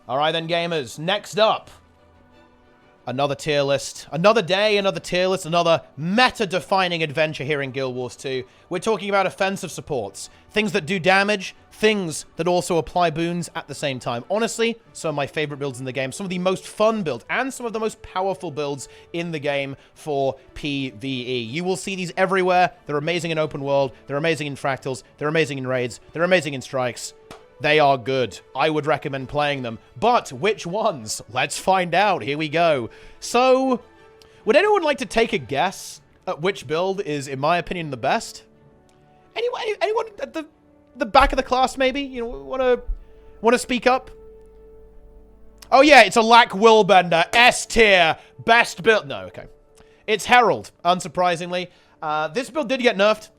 All right then, gamers. Next up, another tier list. Another day, another tier list, another meta-defining adventure here in Guild Wars 2. We're talking about offensive supports. Things that do damage, things that also apply boons at the same time. Honestly, some of my favorite builds in the game, some of the most fun builds, and some of the most powerful builds in the game for PvE. You will see these everywhere. They're amazing in open world. They're amazing in fractals. They're amazing in raids. They're amazing in strikes. They are good. I would recommend playing them. But which ones? Let's find out. Here we go. So, would anyone like to take a guess at which build is, in my opinion, the best? Anyone at the back of the class, maybe? You know, want to speak up? Oh yeah, it's a Lack Willbender, S tier, best build. No, okay. It's Herald, unsurprisingly. This build did get nerfed.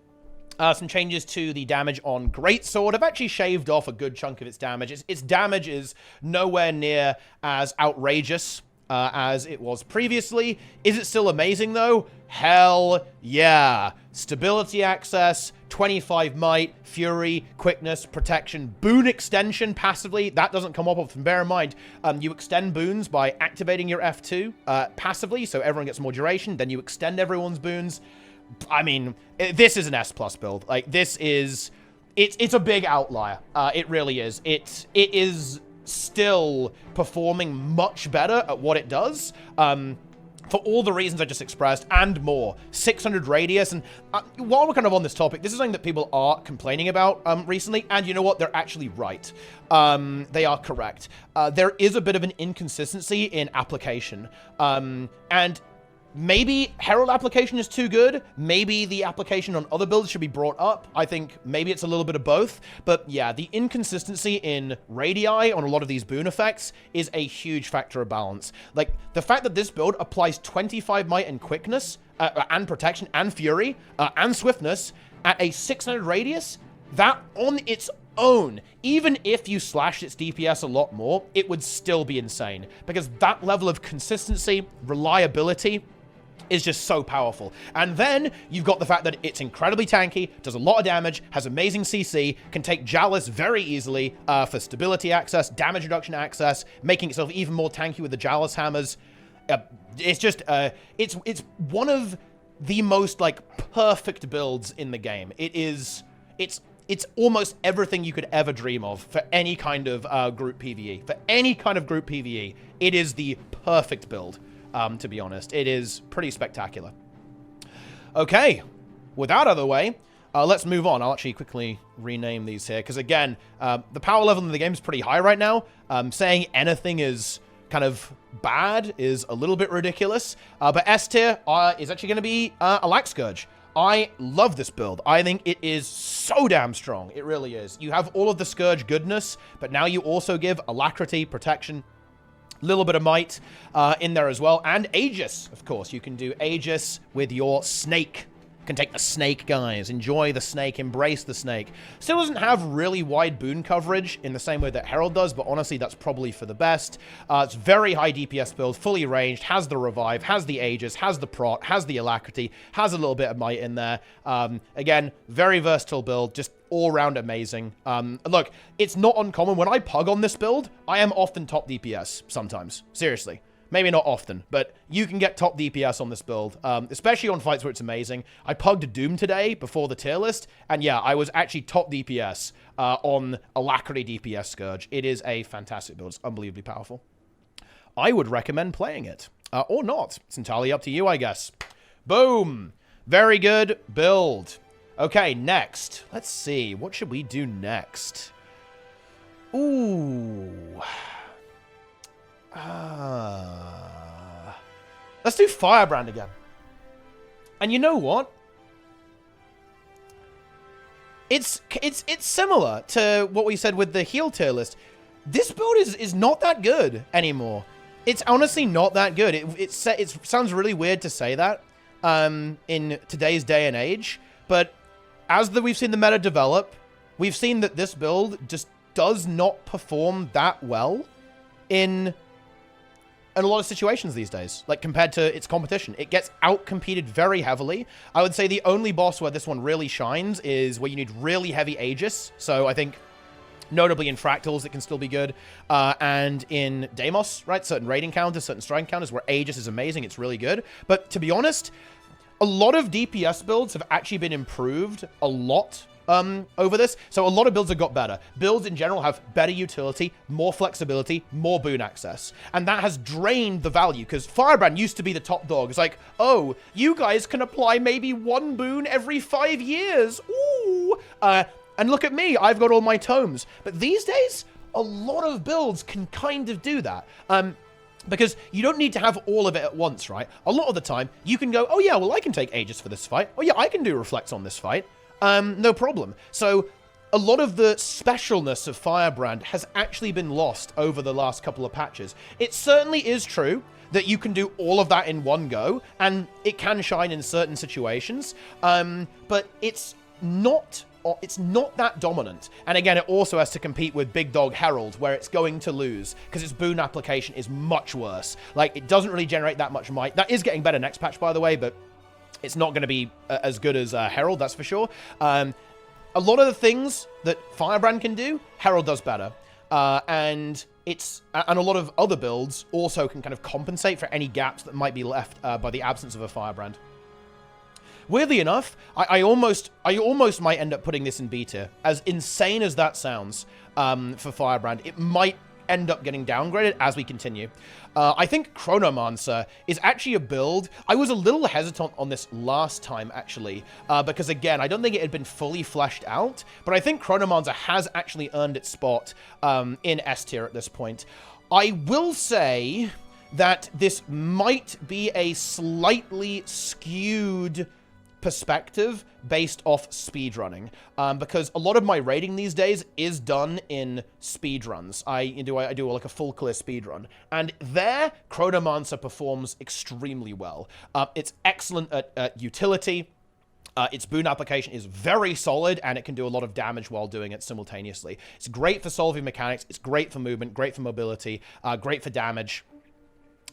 Some changes to the damage on Greatsword have actually shaved off a good chunk of its damage. Its damage is nowhere near as outrageous as it was previously. Is it still amazing, though? Hell yeah. Stability access, 25 might, fury, quickness, protection, boon extension passively. That doesn't come up often. Bear in mind, you extend boons by activating your F2 passively, so everyone gets more duration. Then you extend everyone's boons. I mean, this is an S+ build. Like, this is... It's a big outlier. It really is. It is still performing much better at what it does. For all the reasons I just expressed, and more. 600 radius, and while we're kind of on this topic, this is something that people are complaining about recently, and you know what? They're actually right. They are correct. There is a bit of an inconsistency in application, and maybe Herald application is too good. Maybe the application on other builds should be brought up. I think maybe it's a little bit of both. But yeah, the inconsistency in radii on a lot of these boon effects is a huge factor of balance. Like, the fact that this build applies 25 might and quickness, and protection, and fury, and swiftness at a 600 radius, that on its own, even if you slashed its DPS a lot more, it would still be insane. Because that level of consistency, reliability, is just so powerful. And then you've got the fact that it's incredibly tanky, does a lot of damage, has amazing CC, can take Jalis very easily for stability access, damage reduction access, making itself even more tanky with the Jalis hammers. It's just, it's one of the most, like, perfect builds in the game. It's almost everything you could ever dream of for any kind of group PvE. For any kind of group PvE, it is the perfect build. To be honest, it is pretty spectacular. Okay, with that out of the way, let's move on. I'll actually quickly rename these here, because again, the power level in the game is pretty high right now. Saying anything is kind of bad is a little bit ridiculous, but S tier is actually going to be a Lack Scourge. I love this build. I think it is so damn strong. It really is. You have all of the Scourge goodness, but now you also give alacrity, protection, little bit of might in there as well. And Aegis, of course. You can do Aegis with your snake. You can take the snake, guys. Enjoy the snake. Embrace the snake. Still doesn't have really wide boon coverage in the same way that Herald does, but honestly, that's probably for the best. It's very high DPS build, fully ranged, has the revive, has the Aegis, has the prot, has the alacrity, has a little bit of might in there. Again, very versatile build, just all-round amazing. Look, it's not uncommon. When I pug on this build, I am often top DPS sometimes. Seriously. Maybe not often, but you can get top DPS on this build, especially on fights where it's amazing. I pugged Doom today before the tier list, and yeah, I was actually top DPS on Alacrity DPS Scourge. It is a fantastic build. It's unbelievably powerful. I would recommend playing it, or not. It's entirely up to you, I guess. Boom! Very good build. Okay, next. Let's see. What should we do next? Ooh. Let's do Firebrand again. And you know what? It's similar to what we said with the heal tier list. This build is not that good anymore. It's honestly not that good. It sounds really weird to say that in today's day and age, but as we've seen the meta develop, we've seen that this build just does not perform that well in a lot of situations these days, like compared to its competition. It gets out-competed very heavily. I would say the only boss where this one really shines is where you need really heavy Aegis. So I think Notably in Fractals, it can still be good. And in Deimos, right? Certain raid encounters, certain strike encounters where Aegis is amazing. It's really good. But to be honest, a lot of DPS builds have actually been improved a lot over this. So a lot of builds have got better. Builds in general have better utility, more flexibility, more boon access. And that has drained the value because Firebrand used to be the top dog. It's like, oh, you guys can apply maybe 1 boon every 5 years. Ooh. And look at me, I've got all my tomes. But these days, a lot of builds can kind of do that. Because you don't need to have all of it at once, right? A lot of the time, you can go, oh yeah, well, I can take Aegis for this fight. Oh yeah, I can do Reflect on this fight. No problem. So a lot of the specialness of Firebrand has actually been lost over the last couple of patches. It certainly is true that you can do all of that in one go, and it can shine in certain situations, but it's not that dominant. And again, it also has to compete with Big Dog Herald, where it's going to lose because its boon application is much worse. Like, it doesn't really generate that much might. That is getting better next patch, by the way, but it's not going to be as good as Herald, that's for sure. A lot of the things that Firebrand can do, Herald does better. And a lot of other builds also can kind of compensate for any gaps that might be left by the absence of a Firebrand. Weirdly enough, I almost might end up putting this in B tier. As insane as that sounds for Firebrand, it might end up getting downgraded as we continue. I think Chronomancer is actually a build. I was a little hesitant on this last time, actually, because, again, I don't think it had been fully fleshed out, but I think Chronomancer has actually earned its spot in S tier at this point. I will say that this might be a slightly skewed perspective based off speedrunning, because a lot of my rating these days is done in speedruns. I do like a full clear speedrun, and there Chronomancer performs extremely well. It's excellent at utility. Its boon application is very solid, and it can do a lot of damage while doing it simultaneously. It's great for solving mechanics. It's great for movement, great for mobility, great for damage.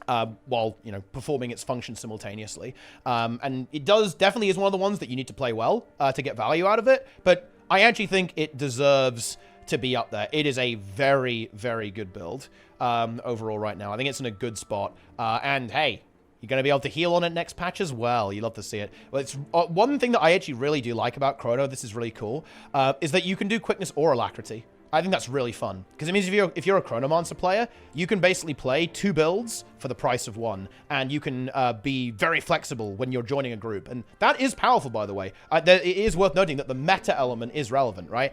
While, you know, performing its function simultaneously. And it definitely is one of the ones that you need to play well to get value out of it, but I actually think it deserves to be up there. It is a very, very good build overall right now. I think it's in a good spot. And hey, you're going to be able to heal on it next patch as well. You love to see it. Well, it's one thing that I actually really do like about Chrono, this is really cool, is that you can do quickness or alacrity. I think that's really fun, because it means if you're a Chronomancer player, you can basically play 2 builds for the price of 1, and you can be very flexible when you're joining a group, and that is powerful, by the way. It is worth noting that the meta element is relevant, right?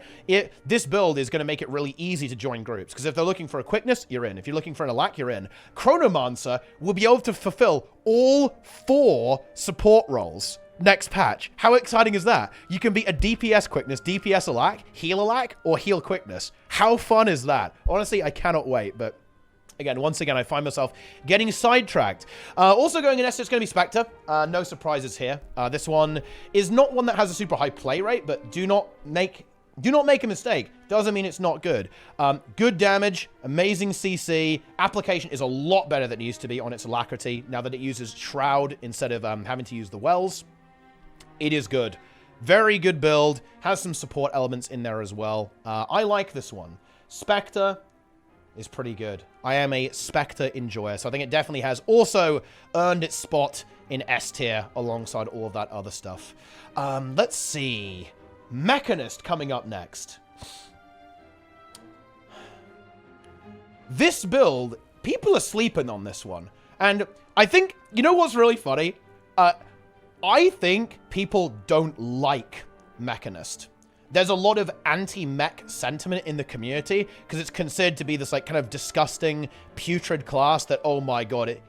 This build is going to make it really easy to join groups, because if they're looking for a quickness, you're in. If you're looking for an alac, you're in. Chronomancer will be able to fulfill all 4 support roles next patch. How exciting is that? You can be a DPS quickness, DPS alac, heal alac, or heal quickness. How fun is that? Honestly, I cannot wait, but again, once again, I find myself getting sidetracked. Also going in S, it's going to be Specter. No surprises here. This one is not one that has a super high play rate, but do not make a mistake. Doesn't mean it's not good. Good damage, amazing CC. Application is a lot better than it used to be on its alacrity, now that it uses Shroud instead of having to use the Wells. It is good. Very good build. Has some support elements in there as well. I like this one. Specter is pretty good. I am a Specter enjoyer, so I think it definitely has also earned its spot in S tier alongside all of that other stuff. Let's see. Mechanist coming up next. This build, people are sleeping on this one. And I think, you know what's really funny? I think people don't like Mechanist. There's a lot of anti-mech sentiment in the community because it's considered to be this like kind of disgusting, putrid class that, oh my god, it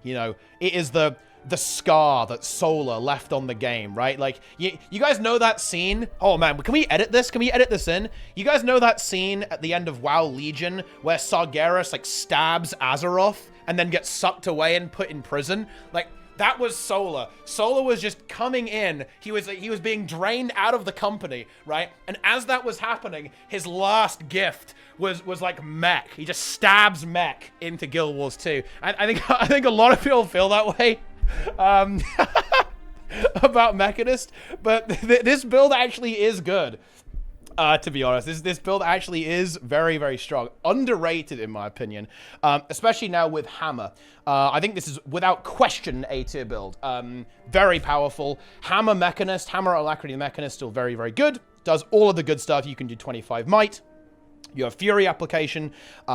is the scar that Solar left on the game, right? Like, you guys know that scene? Oh man, can we edit this? Can we edit this in? You guys know that scene at the end of WoW Legion where Sargeras like stabs Azeroth and then gets sucked away and put in prison? Like, that was Solar. Solar was just coming in. He was being drained out of the company, right? And as that was happening, his last gift was like Mech. He just stabs Mech into Guild Wars 2. I think a lot of people feel that way about Mechanist, but this build actually is good. To be honest, this build actually is very, very strong. Underrated, in my opinion, especially now with Hammer. I think this is, without question, an A-tier build. Very powerful. Hammer Mechanist, Hammer Alacrity Mechanist, still very, very good. Does all of the good stuff. You can do 25 Might. You have Fury application.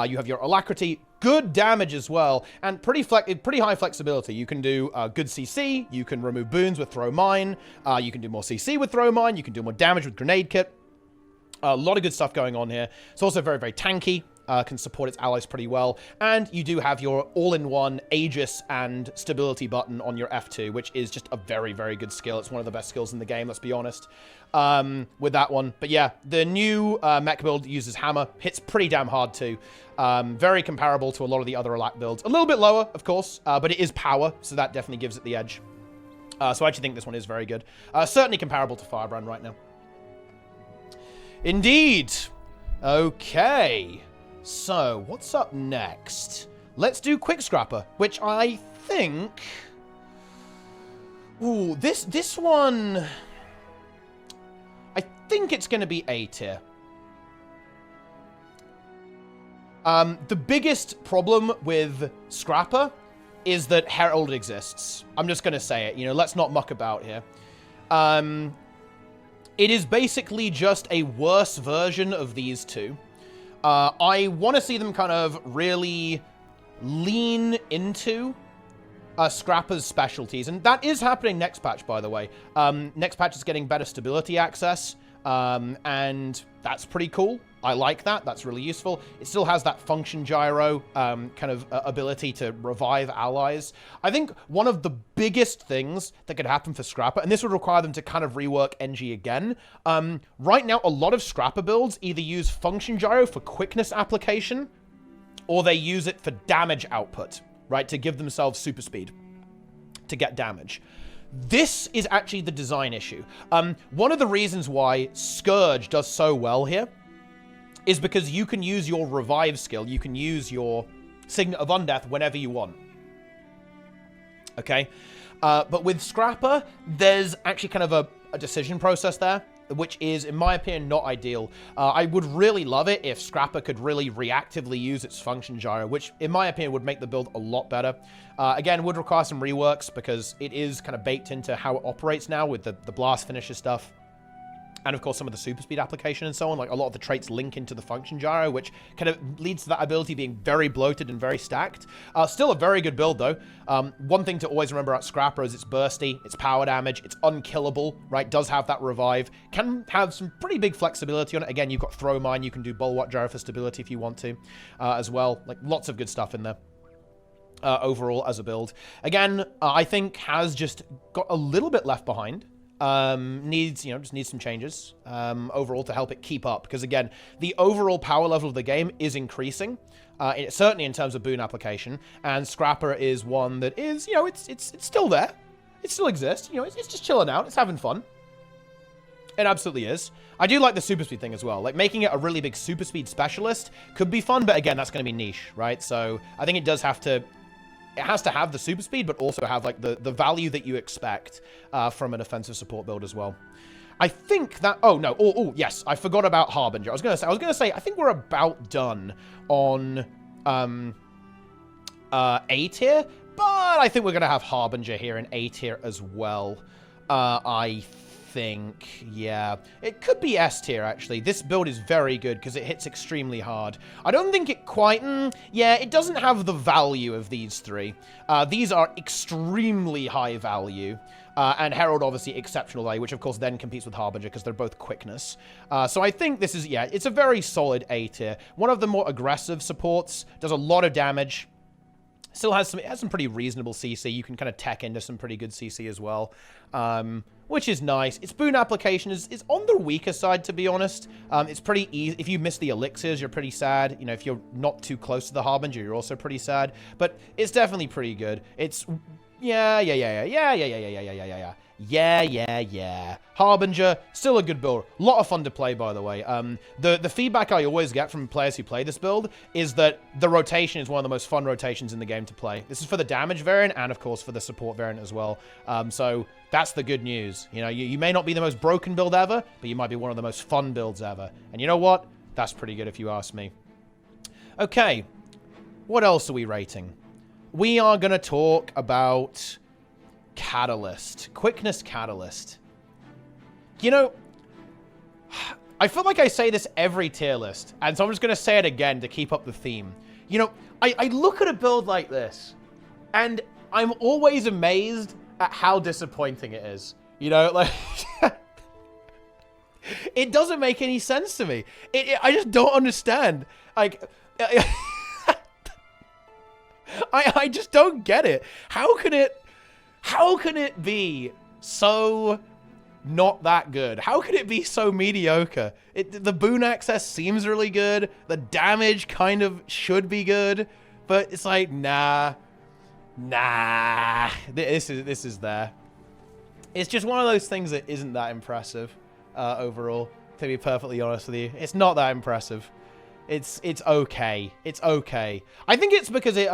You have your Alacrity. Good damage as well. And pretty high flexibility. You can do good CC. You can remove boons with Throw Mine. You can do more CC with Throw Mine. You can do more damage with Grenade Kit. A lot of good stuff going on here. It's also very, very tanky. Can support its allies pretty well. And you do have your all-in-one Aegis and Stability button on your F2, which is just a very, very good skill. It's one of the best skills in the game, let's be honest, with that one. But yeah, the new mech build uses Hammer. Hits pretty damn hard too. Very comparable to a lot of the other Alac builds. A little bit lower, of course, but it is power, so that definitely gives it the edge. So I actually think this one is very good. Certainly comparable to Firebrand right now. Indeed. Okay. So, what's up next? Let's do Quick Scrapper, which I think... Ooh, this one... I think it's going to be A tier. The biggest problem with Scrapper is that Herald exists. I'm just going to say it. You know, let's not muck about here. It is basically just a worse version of these two. I want to see them kind of really lean into Scrapper's specialties. And that is happening next patch, by the way. Next patch is getting better stability access. And that's pretty cool. I like that. That's really useful. It still has that function gyro kind of ability to revive allies. I think one of the biggest things that could happen for Scrapper, and this would require them to kind of rework NG again. Right now, a lot of Scrapper builds either use function gyro for quickness application, or they use it for damage output, right? To give themselves super speed to get damage. This is actually the design issue. One of the reasons why Scourge does so well here is because you can use your revive skill. You can use your Signet of Undeath whenever you want. Okay? But with Scrapper, there's actually kind of a decision process there, which is, in my opinion, not ideal. I would really love it if Scrapper could really reactively use its function gyro, which, in my opinion, would make the build a lot better. Again, would require some reworks because it is kind of baked into how it operates now with the blast finisher stuff. And, of course, some of the super speed application and so on. Like, a lot of the traits link into the function gyro, which kind of leads to that ability being very bloated and very stacked. Still a very good build, though. One thing to always remember about Scrapper is it's bursty, it's power damage, it's unkillable, right? Does have that revive. Can have some pretty big flexibility on it. Again, you've got Throw Mine. You can do Bulwark Gyro for stability if you want to as well. Like, lots of good stuff in there. Overall, as a build. Again, I think has just got a little bit left behind. Needs some changes overall to help it keep up, because again, the overall power level of the game is increasing, certainly in terms of boon application, and Scrapper is one that is, it's still there, it still exists, it's just chilling out, it's having fun. It absolutely is. I do like the super speed thing as well. Like, making it a really big super speed specialist could be fun, but again, that's going to be niche, right? So I think it does have to. It has to have the super speed, but also have like the value that you expect from an offensive support build as well. I think that. Oh no. Oh yes. I forgot about Harbinger. I was gonna say. I think we're about done on A tier, but I think we're gonna have Harbinger here in A tier as well. I think, yeah. It could be S tier, actually. This build is very good because it hits extremely hard. I don't think it quite... yeah, it doesn't have the value of these three. These are extremely high value. And Herald, obviously, exceptional value, which, of course, then competes with Harbinger because they're both quickness. So I think this is, yeah, it's a very solid A tier. One of the more aggressive supports, does a lot of damage. Still has some, it has some pretty reasonable CC. You can kind of tech into some pretty good CC as well, which is nice. Its boon application is on the weaker side, to be honest. It's pretty easy. If you miss the elixirs, you're pretty sad. You know, if you're not too close to the Harbinger, you're also pretty sad. But it's definitely pretty good. It's, yeah. Yeah. Harbinger, still a good build. A lot of fun to play, by the way. The feedback I always get from players who play this build is that the rotation is one of the most fun rotations in the game to play. This is for the damage variant and, of course, for the support variant as well. So that's the good news. You know, you may not be the most broken build ever, but you might be one of the most fun builds ever. And you know what? That's pretty good if you ask me. Okay, what else are we rating? We are going to talk about Catalyst. Quickness Catalyst. You know, I feel like I say this every tier list, and so I'm just going to say it again to keep up the theme. You know, I look at a build like this, and I'm always amazed at how disappointing it is. You know, like... It doesn't make any sense to me. I just don't understand. Like... I just don't get it. How can it be so not that good? How can it be so mediocre? The boon access seems really good. The damage kind of should be good, but it's like, nah. This is there. It's just one of those things that isn't that impressive overall, to be perfectly honest with you. It's not that impressive. It's okay. It's okay. I think it's because it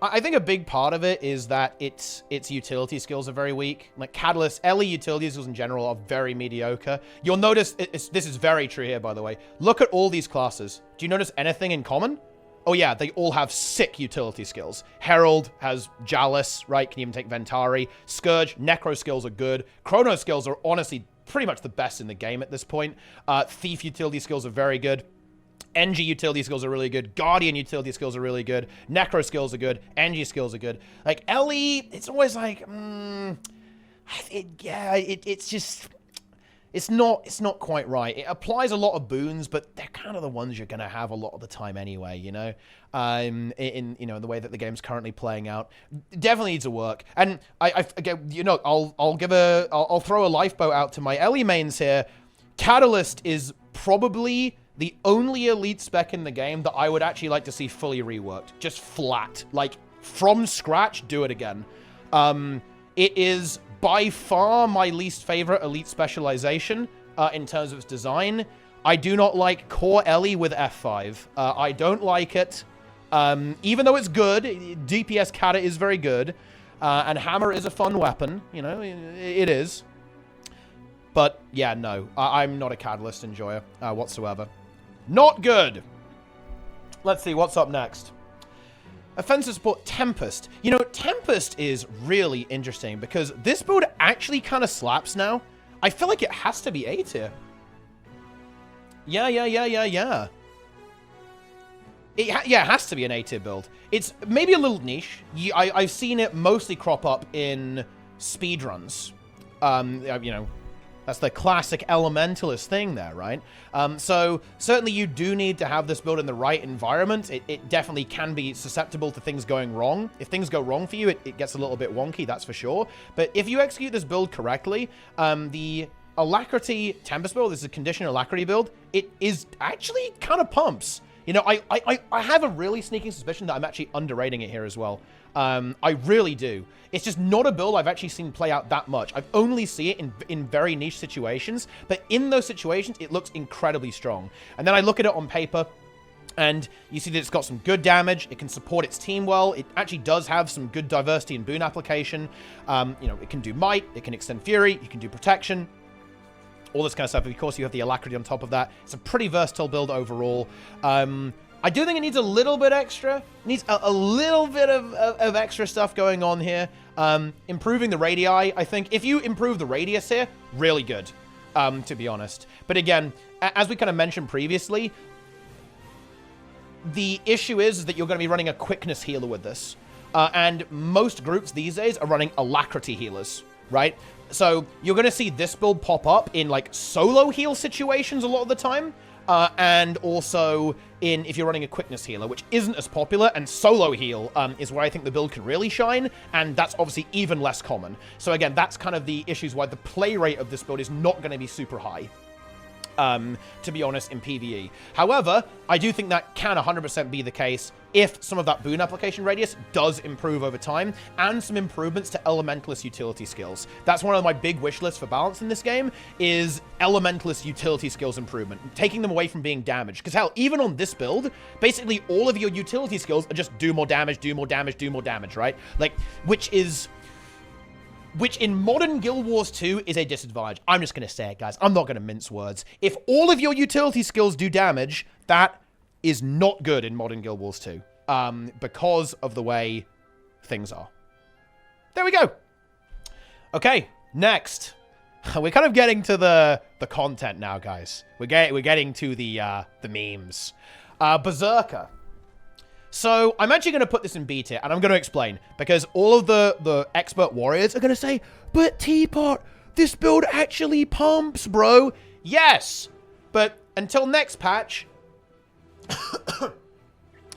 I think a big part of it is that its utility skills are very weak. Like Catalyst, LE utility skills in general are very mediocre. You'll notice this is very true here, by the way. Look at all these classes. Do you notice anything in common? Oh yeah, they all have sick utility skills. Herald has Jalis, right? Can even take Ventari. Scourge, Necro skills are good. Chrono skills are honestly pretty much the best in the game at this point. Thief utility skills are very good. NG utility skills are really good. Guardian utility skills are really good. Necro skills are good. NG skills are good. Like, LE, it's always like, it's just... It's not quite right. It applies a lot of boons, but they're kind of the ones you're going to have a lot of the time anyway, you know? In the way that the game's currently playing out. Definitely needs to work. And again, you know, I'll throw a lifeboat out to my LE mains here. Catalyst is probably the only elite spec in the game that I would actually like to see fully reworked. Just flat. Like, from scratch, do it again. It is by far my least favorite elite specialization in terms of its design. I do not like core LE with F5. I don't like it. Even though it's good, DPS Kata is very good. And Hammer is a fun weapon. You know, it is. But, yeah, no. I'm not a Catalyst enjoyer whatsoever. Not good. Let's see, what's up next? Offensive support, Tempest. You know, Tempest is really interesting because this build actually kind of slaps now. I feel like it has to be A tier. Yeah. It has to be an A tier build. It's maybe a little niche. I've seen it mostly crop up in speedruns. You know, that's the classic Elementalist thing there, right? So certainly you do need to have this build in the right environment. It definitely can be susceptible to things going wrong. If things go wrong for you, it gets a little bit wonky, that's for sure. But if you execute this build correctly, the Alacrity Tempest build, this is a conditional Alacrity build, it is actually kind of pumps. You know, I have a really sneaking suspicion that I'm actually underrating it here as well. I really do. It's just not a build I've actually seen play out that much. I've only seen it in very niche situations, but in those situations, it looks incredibly strong. And then I look at it on paper, and you see that it's got some good damage. It can support its team well. It actually does have some good diversity and boon application. You know, it can do Might, it can extend Fury, you can do Protection, all this kind of stuff. Of course, you have the Alacrity on top of that. It's a pretty versatile build overall. I do think it needs a little bit extra. It needs a little bit of extra stuff going on here. Improving the radii, I think. If you improve the radius here, really good, to be honest. But again, as we kind of mentioned previously, the issue is that you're going to be running a quickness healer with this. And most groups these days are running Alacrity healers, right? So you're going to see this build pop up in like solo heal situations a lot of the time. And also if you're running a quickness healer, which isn't as popular, and solo heal is where I think the build can really shine, and that's obviously even less common. So again, that's kind of the issues why the play rate of this build is not going to be super high. to be honest, in PvE. However, I do think that can 100% be the case if some of that boon application radius does improve over time, and some improvements to Elementalist utility skills. That's one of my big wish lists for balance in this game, is Elementalist utility skills improvement, taking them away from being damaged. Because hell, even on this build, basically all of your utility skills are just do more damage, do more damage, do more damage, right? Like, which in modern Guild Wars 2 is a disadvantage. I'm just going to say it, guys. I'm not going to mince words. If all of your utility skills do damage, that is not good in modern Guild Wars 2, because of the way things are. There we go. Okay, next. We're kind of getting to the content now, guys. We're getting to the memes. Berserker. So, I'm actually going to put this in B tier, and I'm going to explain, because all of the expert warriors are going to say, but Teapot, this build actually pumps, bro. Yes, but until next patch,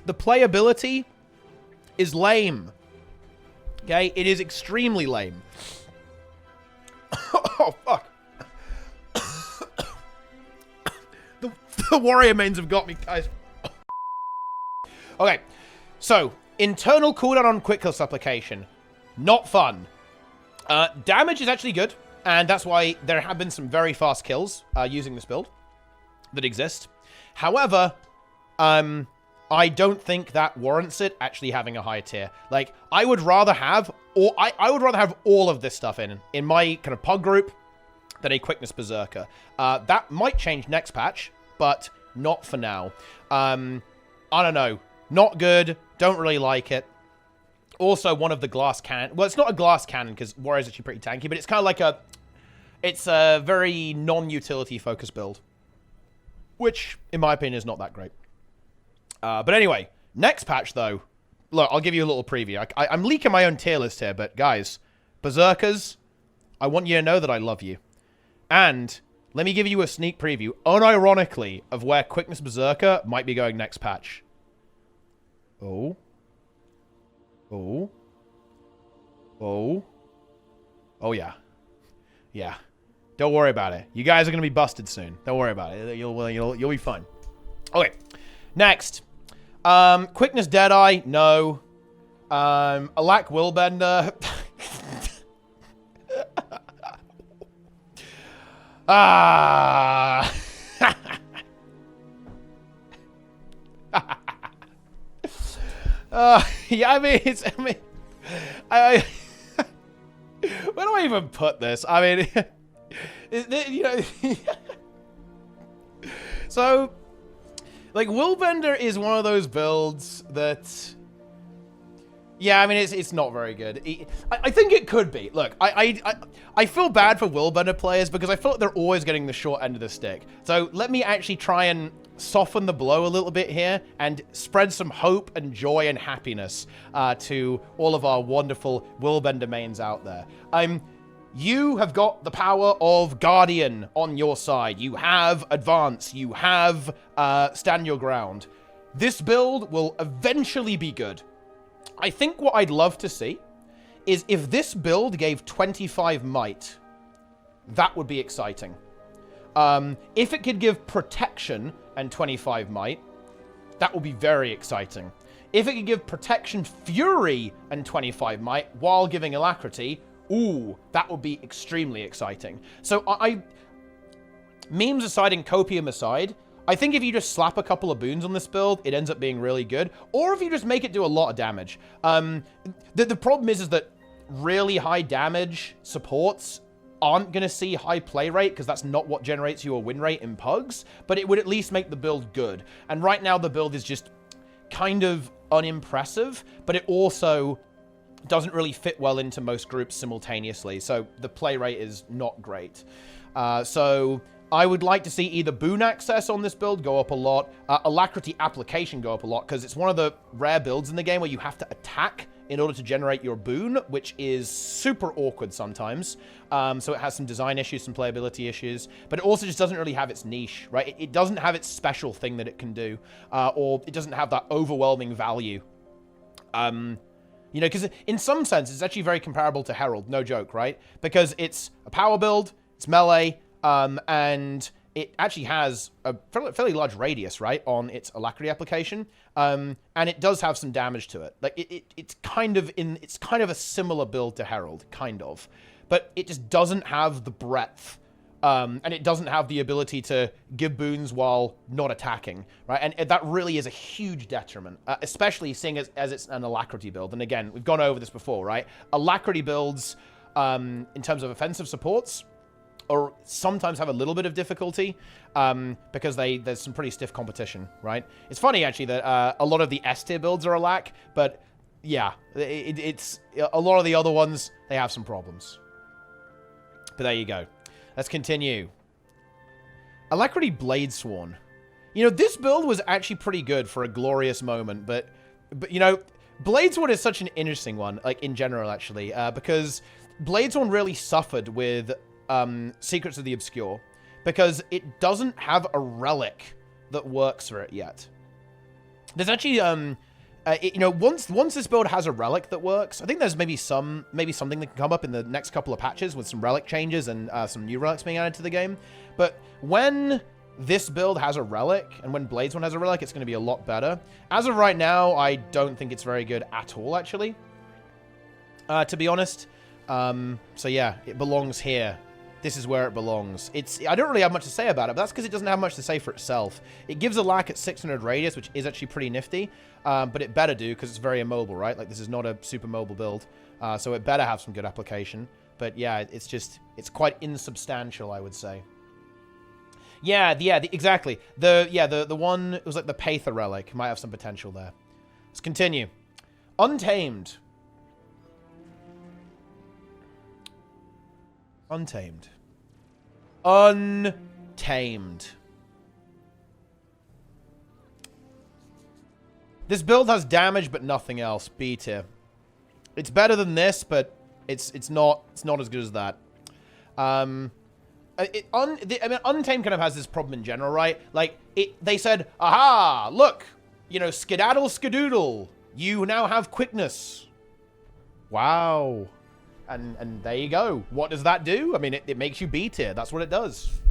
the playability is lame. Okay, it is extremely lame. Oh, fuck. the warrior mains have got me, guys. Okay, so, internal cooldown on quick kill supplication. Not fun. Damage is actually good, and that's why there have been some very fast kills using this build that exist. However, I don't think that warrants it actually having a high tier. Like, I would rather have, I would rather have all of this stuff in my kind of pug group than a quickness berserker. That might change next patch, but not for now. I don't know. Not good. Don't really like it. Also, one of the glass cannon. Well, it's not a glass cannon because Warrior's actually pretty tanky, but it's kind of like a... It's a very non-utility focused build, which, in my opinion, is not that great. But anyway, next patch, though. Look, I'll give you a little preview. I'm leaking my own tier list here, but guys, Berserkers, I want you to know that I love you. And let me give you a sneak preview, unironically, of where Quickness Berserker might be going next patch. Oh. Oh. Oh. Oh, yeah. Yeah. Don't worry about it. You guys are going to be busted soon. Don't worry about it. You'll be fine. Okay. Next. Quickness Deadeye. No. Alack Willbender. Ah. Yeah, I mean, where do I even put this? I mean, you know, so, like, Willbender is one of those builds that, yeah, I mean, it's not very good. I think it could be. Look, I feel bad for Willbender players because I feel like they're always getting the short end of the stick. So let me actually try and soften the blow a little bit here and spread some hope and joy and happiness to all of our wonderful Willbender mains out there. You have got the power of Guardian on your side. You have Advance. You have Stand Your Ground. This build will eventually be good. I think what I'd love to see is if this build gave 25 might, that would be exciting. If it could give protection and 25 might, that would be very exciting. If it could give protection, fury, and 25 might while giving alacrity, ooh, that would be extremely exciting. So memes aside and copium aside, I think if you just slap a couple of boons on this build, it ends up being really good. Or if you just make it do a lot of damage. The problem is that really high damage supports aren't going to see high play rate because that's not what generates you a win rate in pugs, but it would at least make the build good. And right now the build is just kind of unimpressive, but it also doesn't really fit well into most groups simultaneously, so the play rate is not great. So I would like to see either boon access on this build go up a lot, alacrity application go up a lot, because it's one of the rare builds in the game where you have to attack in order to generate your boon, which is super awkward sometimes. So it has some design issues, some playability issues, but it also just doesn't really have its niche, right? It doesn't have its special thing that it can do, or it doesn't have that overwhelming value. You know, because in some sense, it's actually very comparable to Herald, no joke, right? Because it's a power build, it's melee, and it actually has a fairly large radius, right, on its alacrity application, and it does have some damage to it. Like it's kind of a similar build to Herald, kind of, but it just doesn't have the breadth, and it doesn't have the ability to give boons while not attacking, right? And that really is a huge detriment, especially seeing as it's an alacrity build. And again, we've gone over this before, right? Alacrity builds, in terms of offensive supports, or sometimes have a little bit of difficulty because there's some pretty stiff competition, right? It's funny, actually, that a lot of the S-tier builds are a lack, but yeah, it's a lot of the other ones, they have some problems. But there you go. Let's continue. Alacrity Bladesworn. You know, this build was actually pretty good for a glorious moment, but you know, Bladesworn is such an interesting one, like, in general, actually, because Bladesworn really suffered with Secrets of the Obscure, because it doesn't have a relic that works for it yet. There's actually, you know, once this build has a relic that works, I think there's maybe something that can come up in the next couple of patches with some relic changes and some new relics being added to the game. But when this build has a relic, and when Bladesworn has a relic, it's going to be a lot better. As of right now, I don't think it's very good at all, actually, to be honest. So yeah, it belongs here. This is where it belongs. I don't really have much to say about it, but that's because it doesn't have much to say for itself. It gives a lack at 600 radius, which is actually pretty nifty, but it better do because it's very immobile, right? Like, this is not a super mobile build, so it better have some good application. But yeah, it's quite insubstantial, I would say. Yeah, exactly. The one, it was like the Paether relic, might have some potential there. Let's continue. Untamed. Untamed. This build has damage, but nothing else. B tier. It's better than this, but it's not as good as that. I mean, Untamed kind of has this problem in general, right? Like, they said, aha, look, you know, skedaddle skadoodle, you now have quickness. Wow. And there you go. What does that do? I mean, it makes you B tier. That's what it does.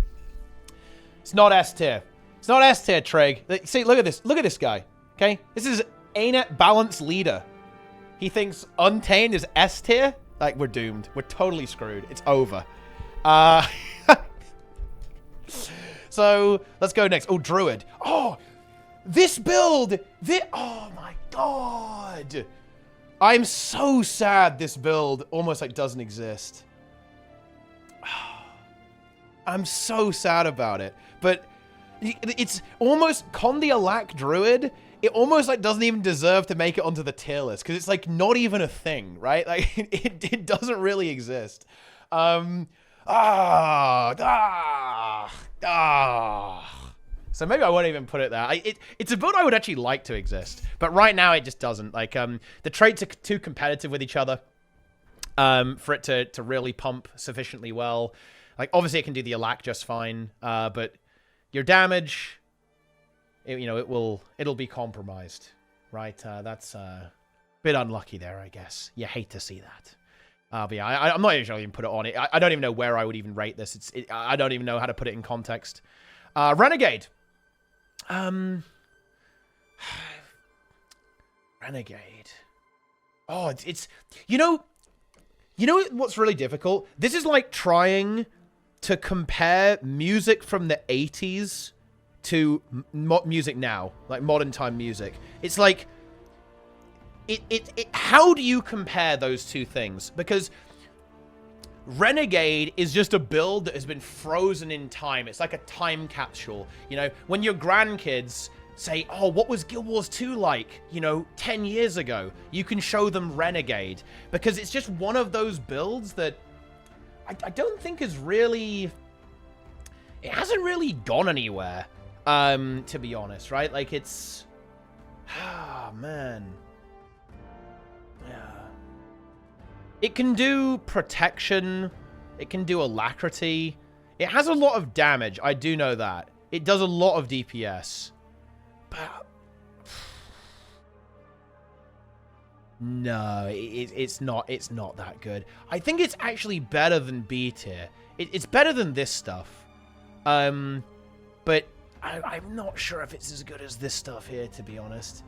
It's not S tier. It's not S tier, Trig. See, look at this. Look at this guy. Okay? This is ArenaNet balance leader. He thinks Untamed is S tier? Like, we're doomed. We're totally screwed. It's over. So, let's go next. Oh, Druid. Oh, this build. Oh, my God. I'm so sad this build almost, like, doesn't exist. I'm so sad about it. But it's almost Kondialak Druid. It almost, like, doesn't even deserve to make it onto the tier list because it's, like, not even a thing, right? Like, it doesn't really exist. So maybe I won't even put it there. It's a build I would actually like to exist, but right now it just doesn't. Like, the traits are too competitive with each other for it to really pump sufficiently well. Like, obviously it can do the Alak just fine, but your damage, it'll be compromised, right? That's a bit unlucky there, I guess. You hate to see that. But yeah, I'm not even even put it on it. I don't even know where I would even rate this. I don't even know how to put it in context. Renegade. Renegade. Oh, it's you know what's really difficult? This is like trying to compare music from the 80s to music now, like modern time music. It's like how do you compare those two things? Because Renegade is just a build that has been frozen in time. It's like a time capsule. You know, when your grandkids say, oh, what was Guild Wars 2 like, 10 years ago? You can show them Renegade. Because it's just one of those builds that I don't think is really... It hasn't really gone anywhere, to be honest, right? Like, it's... Ah, man. Yeah. It can do protection. It can do alacrity. It has a lot of damage. I do know that. It does a lot of DPS. But... No, it's not that good. I think it's actually better than B tier. It's better than this stuff. but I'm not sure if it's as good as this stuff here, to be honest.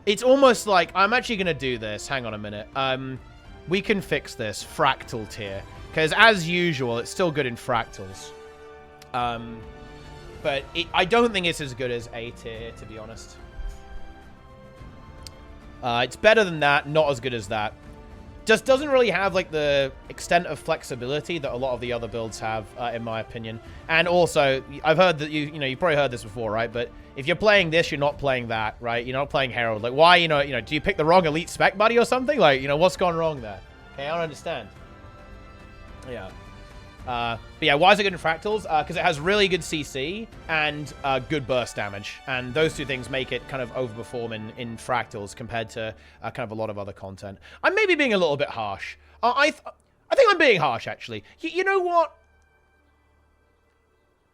It's almost like, I'm actually going to do this. Hang on a minute. We can fix this fractal tier, because as usual, it's still good in fractals. But I don't think it's as good as A tier, to be honest. It's better than that, not as good as that. Just doesn't really have, like, the extent of flexibility that a lot of the other builds have, in my opinion. And also, I've heard that you've probably heard this before, right? But if you're playing this, you're not playing that, right? You're not playing Herald. Like, why, do you pick the wrong elite spec buddy or something? Like, what's gone wrong there? Okay, I don't understand. Yeah. But yeah, why is it good in fractals? Because it has really good CC and good burst damage. And those two things make it kind of overperform in fractals compared to kind of a lot of other content. I'm maybe being a little bit harsh. I think I'm being harsh, actually. You know what?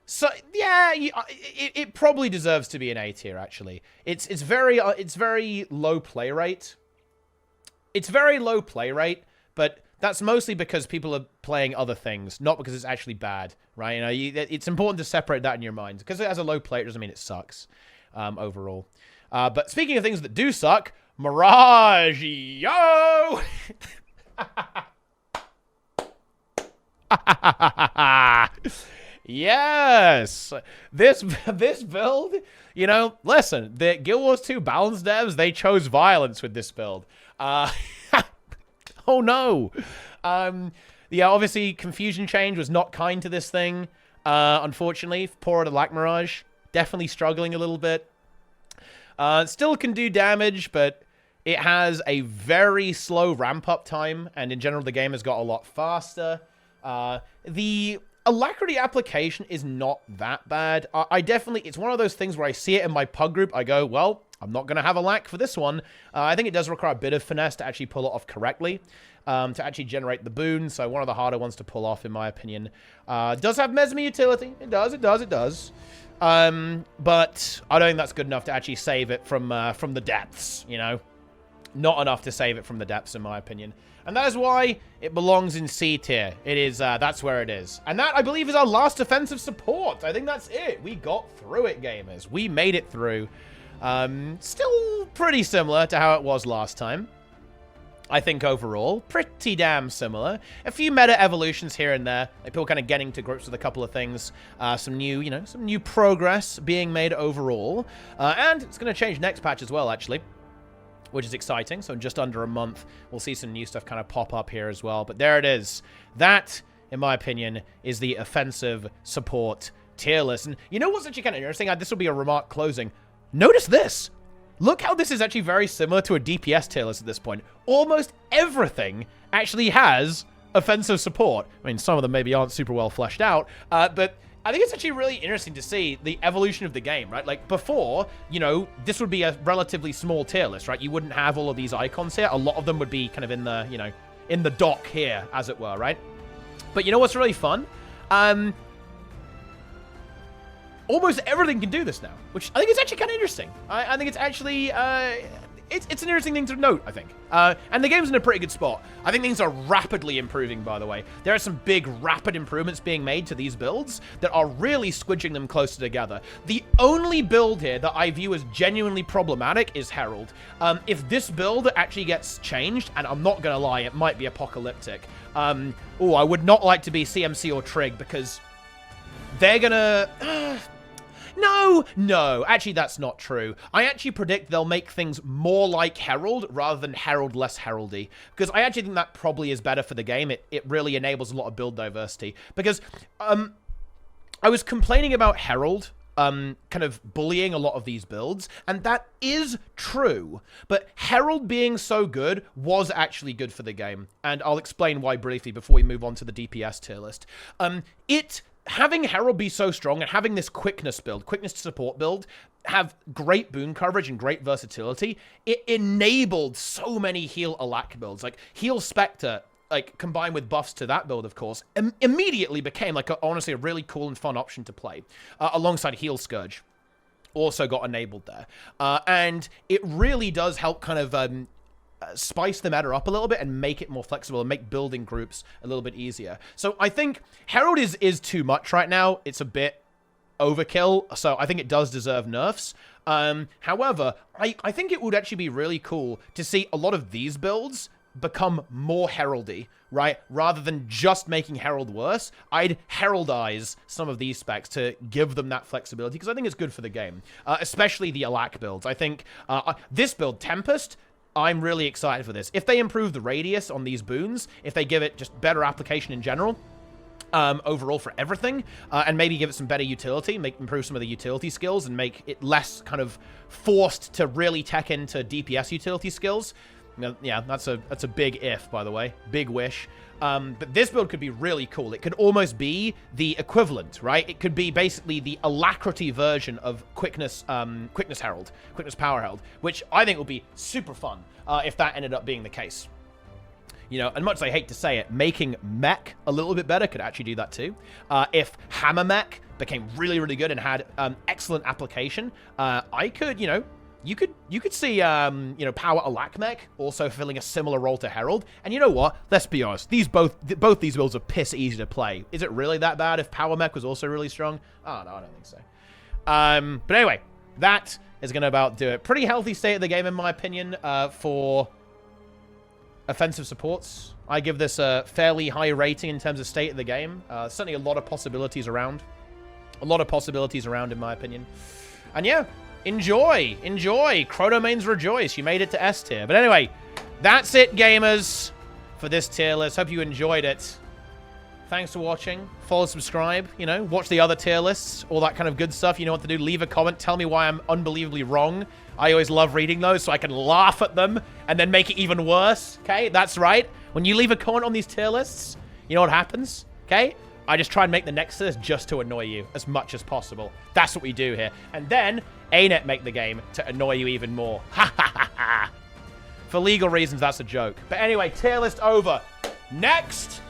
So, yeah, it probably deserves to be an A tier, actually. It's very low play rate. It's very low play rate, but that's mostly because people are playing other things, not because it's actually bad, right? It's important to separate that in your mind. Because it has a low play, it doesn't mean it sucks overall. But speaking of things that do suck, Mirage, yo! Yes! This build, listen, the Guild Wars 2 balance devs, they chose violence with this build. Oh no. Yeah, obviously Confusion Change was not kind to this thing. Unfortunately, poor to Lack Mirage. Definitely struggling a little bit. Still can do damage, but it has a very slow ramp-up time, and in general, the game has got a lot faster. The Alacrity application is not that bad. It's one of those things where I see it in my pug group, I go, well, I'm not going to have a lack for this one. I think it does require a bit of finesse to actually pull it off correctly, to actually generate the boon, so one of the harder ones to pull off, in my opinion. It does have Mesmer utility. It does. But I don't think that's good enough to actually save it from the depths, Not enough to save it from the depths, in my opinion. And that is why it belongs in C tier. It is, that's where it is. And that, I believe, is our last offensive support. I think that's it. We got through it, gamers. We made it through. Still pretty similar to how it was last time. I think overall, pretty damn similar. A few meta evolutions here and there, like people kind of getting to grips with a couple of things. Some new progress being made overall. And it's going to change next patch as well, actually, which is exciting. So in just under a month, we'll see some new stuff kind of pop up here as well. But there it is. That, in my opinion, is the offensive support tier list. And you know what's actually kind of interesting? This will be a remark closing. Notice this. Look how this is actually very similar to a DPS tier list at this point. Almost everything actually has offensive support. I mean, some of them maybe aren't super well fleshed out, but I think it's actually really interesting to see the evolution of the game, right? Like, before, this would be a relatively small tier list, right? You wouldn't have all of these icons here. A lot of them would be kind of in the, in the dock here, as it were, right? But you know what's really fun? Almost everything can do this now, which I think is actually kind of interesting. I think it's actually, it's an interesting thing to note, I think. And the game's in a pretty good spot. I think things are rapidly improving, by the way. There are some big, rapid improvements being made to these builds that are really squidging them closer together. The only build here that I view as genuinely problematic is Herald. If this build actually gets changed, and I'm not going to lie, it might be apocalyptic. I would not like to be CMC or Trig, because they're going to... No, actually that's not true. I actually predict they'll make things more like Herald rather than Herald less Heraldy. Because I actually think that probably is better for the game. It really enables a lot of build diversity. Because I was complaining about Herald kind of bullying a lot of these builds, and that is true. But Herald being so good was actually good for the game. And I'll explain why briefly before we move on to the DPS tier list. Having Herald be so strong and having this quickness to support build, have great boon coverage and great versatility, it enabled so many heal Alak builds. Like, heal Specter, like, combined with buffs to that build, of course, immediately became, like, honestly, a really cool and fun option to play, alongside heal Scourge. Also got enabled there. And it really does help kind of... spice the meta up a little bit and make it more flexible and make building groups a little bit easier. So I think Herald is too much right now. It's a bit overkill, so I think it does deserve nerfs. However, I think it would actually be really cool to see a lot of these builds become more heraldy, right? Rather than just making Herald worse, I'd heraldize some of these specs to give them that flexibility, because I think it's good for the game, especially the Alak builds. I think this build, Tempest, I'm really excited for this. If they improve the radius on these boons, if they give it just better application in general, overall for everything, and maybe give it some better utility, improve some of the utility skills, and make it less kind of forced to really tech into DPS utility skills. Yeah, that's a big if, by the way. Big wish. But this build could be really cool. It could almost be the equivalent, right? It could be basically the alacrity version of Quickness Herald, Quickness Power Herald, which I think would be super fun if that ended up being the case. You know, and much as I hate to say it, making Mech a little bit better could actually do that too. If Hammer Mech became really, really good and had excellent application, I could, you know, you could see, you know, Power Alak Mech also filling a similar role to Herald. And you know what? Let's be honest. Both these builds are piss easy to play. Is it really that bad if Power Mech was also really strong? Oh, no, I don't think so. But anyway, that is going to about do it. Pretty healthy state of the game, in my opinion, for offensive supports. I give this a fairly high rating in terms of state of the game. Certainly a lot of possibilities around. A lot of possibilities around, in my opinion. And yeah, enjoy. Chronomancers rejoice. You made it to S tier. But anyway, that's it, gamers, for this tier list. Hope you enjoyed it. Thanks for watching. Follow, subscribe, you know, watch the other tier lists, all that kind of good stuff. You know what to do. Leave a comment. Tell me why I'm unbelievably wrong. I always love reading those so I can laugh at them and then make it even worse, okay? That's right. When you leave a comment on these tier lists, you know what happens, okay? I just try and make the next list just to annoy you as much as possible. That's what we do here. And then ArenaNet make the game to annoy you even more. Ha ha ha ha. For legal reasons, that's a joke. But anyway, tier list over. Next